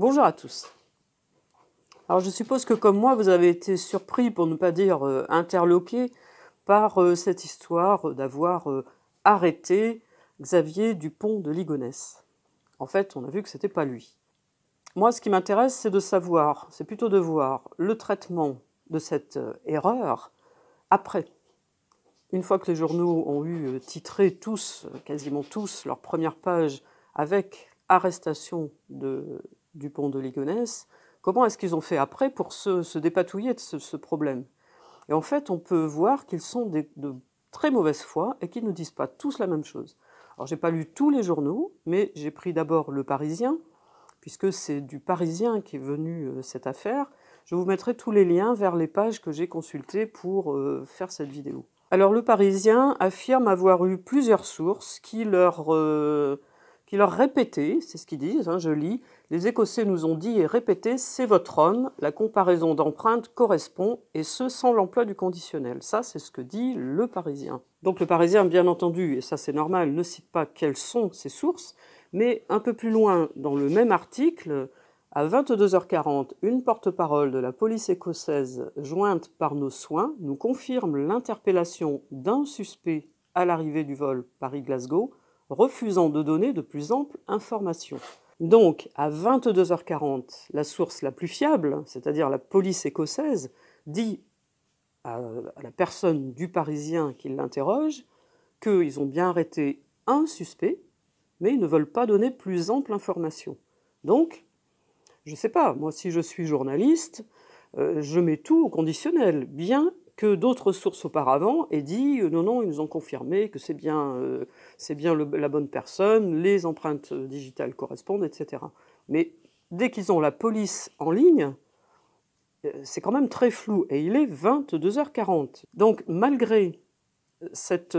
Bonjour à tous. Alors je suppose que comme moi, vous avez été surpris, pour ne pas dire interloqué, par cette histoire d'avoir arrêté Xavier Dupont de Ligonnès. En fait, on a vu que c'était pas lui. Moi, ce qui m'intéresse, c'est de savoir, c'est plutôt de voir le traitement de cette erreur après. Une fois que les journaux ont eu titré tous, quasiment tous, leur première page avec arrestation de Dupont de Ligonnès, comment est-ce qu'ils ont fait après pour se dépatouiller de ce problème? Et en fait, on peut voir qu'ils sont de très mauvaise foi et qu'ils ne disent pas tous la même chose. Alors, j'ai pas lu tous les journaux, mais j'ai pris d'abord Le Parisien, puisque c'est du Parisien qu'est venue cette affaire. Je vous mettrai tous les liens vers les pages que j'ai consultées pour faire cette vidéo. Alors, Le Parisien affirme avoir eu plusieurs sources qui leur répétaient, c'est ce qu'ils disent, hein, je lis, « Les Écossais nous ont dit et répété, c'est votre homme, la comparaison d'empreintes correspond, et ce sans l'emploi du conditionnel ». Ça, c'est ce que dit Le Parisien. Donc Le Parisien, bien entendu, et ça c'est normal, ne cite pas quelles sont ses sources, mais un peu plus loin, dans le même article, à 22h40, une porte-parole de la police écossaise jointe par nos soins nous confirme l'interpellation d'un suspect à l'arrivée du vol Paris-Glasgow, refusant de donner de plus amples informations. Donc, à 22h40, la source la plus fiable, c'est-à-dire la police écossaise, dit à la personne du Parisien qui l'interroge qu'ils ont bien arrêté un suspect, mais ils ne veulent pas donner plus ample information. Donc, je ne sais pas, moi si je suis journaliste, je mets tout au conditionnel, bien que d'autres sources auparavant aient dit non, non, ils nous ont confirmé que c'est bien la bonne personne, les empreintes digitales correspondent, etc. Mais dès qu'ils ont la police en ligne, c'est quand même très flou, et il est 22h40. Donc malgré cette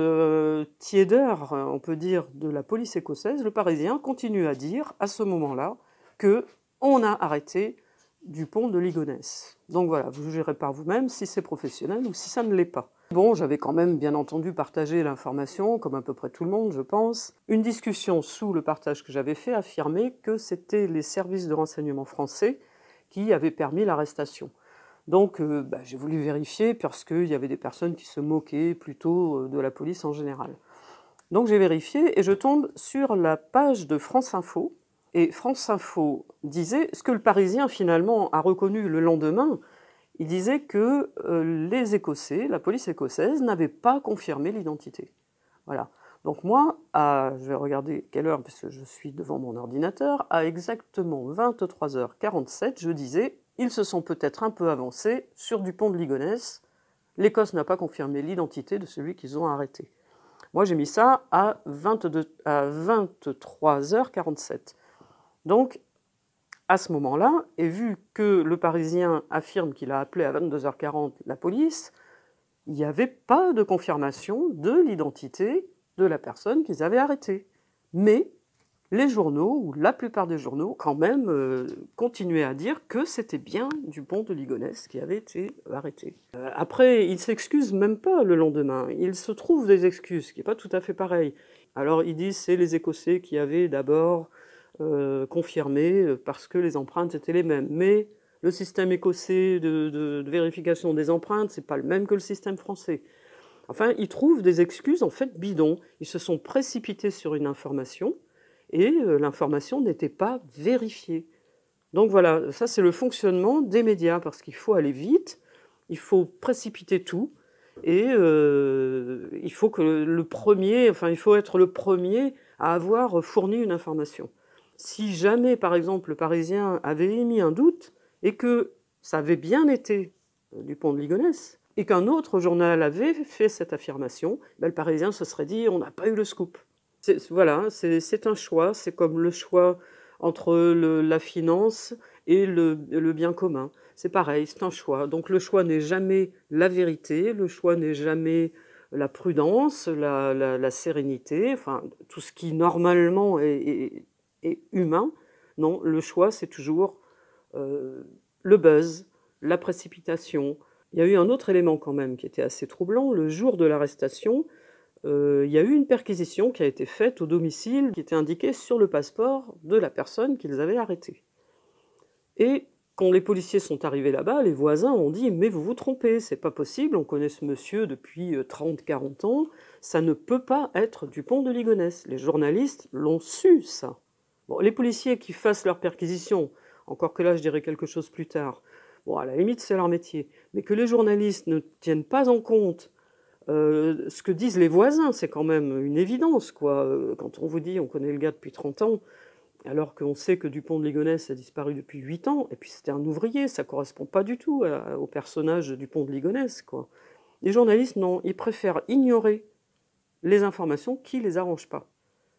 tiédeur, on peut dire, de la police écossaise, Le Parisien continue à dire, à ce moment-là, qu'on a arrêté Dupont de Ligonnès. Donc voilà, vous jugerez par vous-même si c'est professionnel ou si ça ne l'est pas. Bon, j'avais quand même bien entendu partagé l'information, comme à peu près tout le monde, je pense. Une discussion sous le partage que j'avais fait affirmait que c'était les services de renseignement français qui avaient permis l'arrestation. Donc j'ai voulu vérifier parce qu'il y avait des personnes qui se moquaient plutôt de la police en général. Donc j'ai vérifié et je tombe sur la page de France Info. Et France Info disait, ce que Le Parisien finalement a reconnu le lendemain, il disait que les Écossais, la police écossaise, n'avait pas confirmé l'identité. Voilà. Donc moi, je vais regarder quelle heure, parce que je suis devant mon ordinateur, à exactement 23h47, je disais, ils se sont peut-être un peu avancés sur Dupont de Ligonnès. L'Écosse n'a pas confirmé l'identité de celui qu'ils ont arrêté. Moi, j'ai mis ça à 23h47. Donc, à ce moment-là, et vu que Le Parisien affirme qu'il a appelé à 22h40 la police, il n'y avait pas de confirmation de l'identité de la personne qu'ils avaient arrêtée. Mais les journaux, ou la plupart des journaux, quand même, continuaient à dire que c'était bien Dupont de Ligonnès qui avait été arrêté. Après, il ne s'excuse même pas le lendemain. Il se trouve des excuses, ce qui n'est pas tout à fait pareil. Alors, ils disent que c'est les Écossais qui avaient d'abord confirmé parce que les empreintes étaient les mêmes. Mais le système écossais de vérification des empreintes, c'est pas le même que le système français. Enfin, ils trouvent des excuses en fait bidons. Ils se sont précipités sur une information et l'information n'était pas vérifiée. Donc voilà, ça c'est le fonctionnement des médias, parce qu'il faut aller vite, il faut précipiter tout, et il faut que il faut être le premier à avoir fourni une information. Si jamais, par exemple, Le Parisien avait émis un doute, et que ça avait bien été Dupont de Ligonnès, et qu'un autre journal avait fait cette affirmation, Le Parisien se serait dit « on n'a pas eu le scoop ». Voilà, c'est un choix, c'est comme le choix entre la finance et le bien commun. C'est pareil, c'est un choix. Donc le choix n'est jamais la vérité, le choix n'est jamais la prudence, la sérénité, enfin tout ce qui normalement est humain. Non, le choix c'est toujours le buzz, la précipitation. Il y a eu un autre élément quand même qui était assez troublant. Le jour de l'arrestation, il y a eu une perquisition qui a été faite au domicile qui était indiquée sur le passeport de la personne qu'ils avaient arrêtée. Et quand les policiers sont arrivés là-bas, les voisins ont dit « Mais vous vous trompez, c'est pas possible, on connaît ce monsieur depuis 30-40 ans, ça ne peut pas être Dupont de Ligonnès. » Les journalistes l'ont su, ça. Bon, les policiers qui fassent leur perquisition, encore que là je dirais quelque chose plus tard, bon, à la limite c'est leur métier, mais que les journalistes ne tiennent pas en compte ce que disent les voisins, c'est quand même une évidence, quoi. Quand on vous dit on connaît le gars depuis 30 ans, alors qu'on sait que Dupont de Ligonnès a disparu depuis 8 ans, et puis c'était un ouvrier, ça correspond pas du tout au personnage de Dupont de Ligonnès, quoi. Les journalistes, non, ils préfèrent ignorer les informations qui les arrangent pas.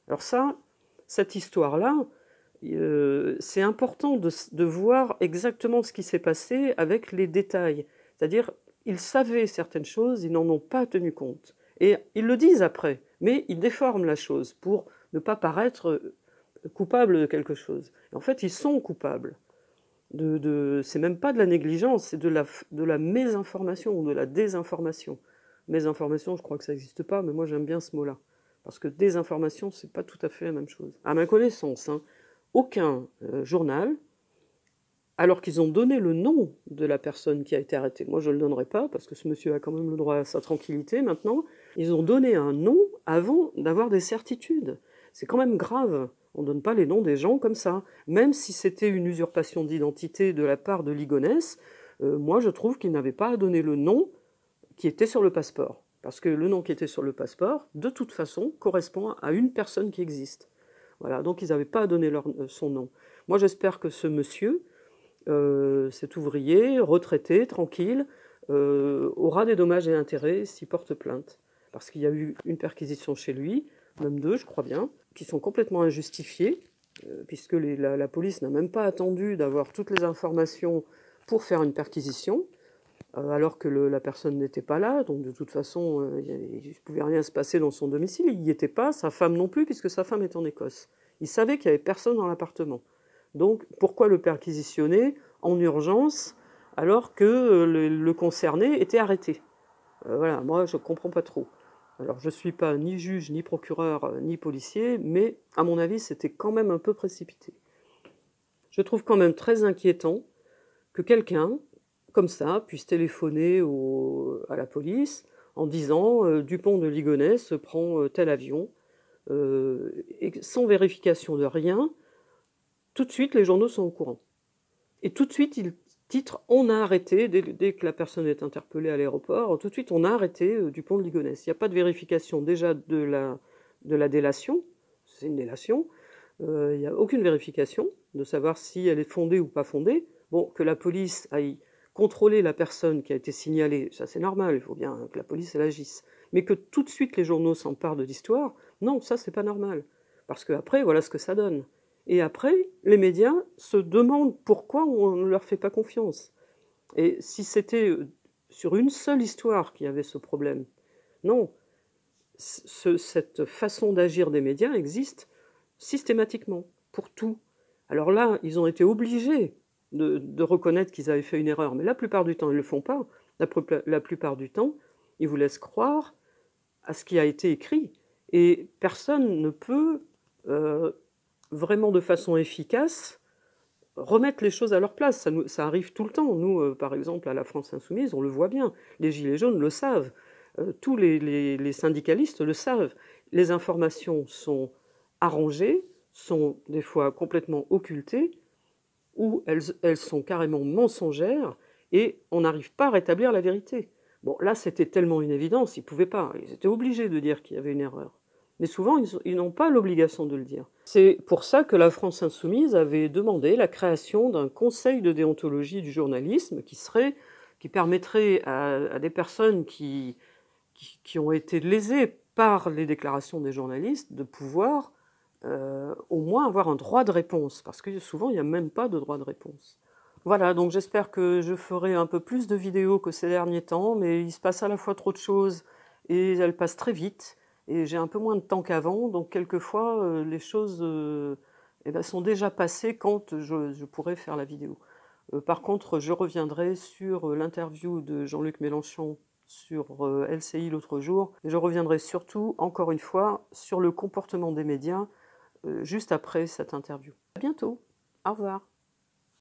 Alors ça, cette histoire-là, c'est important de voir exactement ce qui s'est passé avec les détails. C'est-à-dire, ils savaient certaines choses, ils n'en ont pas tenu compte. Et ils le disent après, mais ils déforment la chose pour ne pas paraître coupables de quelque chose. Et en fait, ils sont coupables. C'est même pas de la négligence, c'est de la mésinformation ou de la désinformation. Mésinformation, je crois que ça n'existe pas, mais moi j'aime bien ce mot-là. Parce que désinformation, c'est pas tout à fait la même chose. À ma connaissance, hein, aucun journal, alors qu'ils ont donné le nom de la personne qui a été arrêtée, moi je ne le donnerai pas, parce que ce monsieur a quand même le droit à sa tranquillité maintenant, ils ont donné un nom avant d'avoir des certitudes. C'est quand même grave. On ne donne pas les noms des gens comme ça. Même si c'était une usurpation d'identité de la part de Ligonnès, moi je trouve qu'il n'avait pas à donner le nom qui était sur le passeport. Parce que le nom qui était sur le passeport, de toute façon, correspond à une personne qui existe. Voilà, donc ils n'avaient pas à donner son nom. Moi j'espère que ce monsieur, cet ouvrier, retraité, tranquille, aura des dommages et intérêts s'il porte plainte. Parce qu'il y a eu une perquisition chez lui, même 2, je crois bien, qui sont complètement injustifiées, puisque la police n'a même pas attendu d'avoir toutes les informations pour faire une perquisition, alors que la personne n'était pas là, donc de toute façon, il ne pouvait rien se passer dans son domicile, il n'y était pas, sa femme non plus, puisque sa femme est en Écosse. Il savait qu'il n'y avait personne dans l'appartement. Donc pourquoi le perquisitionner en urgence alors que le concerné était arrêté? Voilà, moi je ne comprends pas trop. Alors je ne suis pas ni juge, ni procureur, ni policier, mais à mon avis c'était quand même un peu précipité. Je trouve quand même très inquiétant que quelqu'un, comme ça, puisse téléphoner à la police en disant Dupont de Ligonnès prend tel avion, et sans vérification de rien. Tout de suite, les journaux sont au courant. Et tout de suite, ils titrent « On a arrêté », dès que la personne est interpellée à l'aéroport, tout de suite, on a arrêté Dupont de Ligonnès. Il n'y a pas de vérification déjà de la délation, c'est une délation. Il n'y a aucune vérification de savoir si elle est fondée ou pas fondée. Bon, que la police aille contrôler la personne qui a été signalée, ça c'est normal, il faut bien que la police elle agisse. Mais que tout de suite les journaux s'emparent de l'histoire, non, ça c'est pas normal. Parce qu'après, voilà ce que ça donne. Et après, les médias se demandent pourquoi on ne leur fait pas confiance. Et si c'était sur une seule histoire qu'il y avait ce problème, non. Cette façon d'agir des médias existe systématiquement, pour tout. Alors là, ils ont été obligés de reconnaître qu'ils avaient fait une erreur, mais la plupart du temps, ils ne le font pas. La plupart du temps, ils vous laissent croire à ce qui a été écrit. Et personne ne peut vraiment de façon efficace remettre les choses à leur place. Ça arrive tout le temps. Nous, par exemple, à la France Insoumise, on le voit bien. Les Gilets jaunes le savent. Tous les syndicalistes le savent. Les informations sont arrangées, sont des fois complètement occultées, ou elles sont carrément mensongères, et on n'arrive pas à rétablir la vérité. Bon, là, c'était tellement une évidence, ils ne pouvaient pas. Ils étaient obligés de dire qu'il y avait une erreur. Mais souvent, ils n'ont pas l'obligation de le dire. C'est pour ça que la France Insoumise avait demandé la création d'un conseil de déontologie du journalisme qui permettrait à des personnes qui ont été lésées par les déclarations des journalistes de pouvoir au moins avoir un droit de réponse, parce que souvent, il n'y a même pas de droit de réponse. Voilà, donc j'espère que je ferai un peu plus de vidéos que ces derniers temps, mais il se passe à la fois trop de choses et elles passent très vite. Et j'ai un peu moins de temps qu'avant, donc quelquefois les choses sont déjà passées quand je pourrai faire la vidéo. Par contre, je reviendrai sur l'interview de Jean-Luc Mélenchon sur LCI l'autre jour. Et je reviendrai surtout, encore une fois, sur le comportement des médias juste après cette interview. À bientôt, au revoir.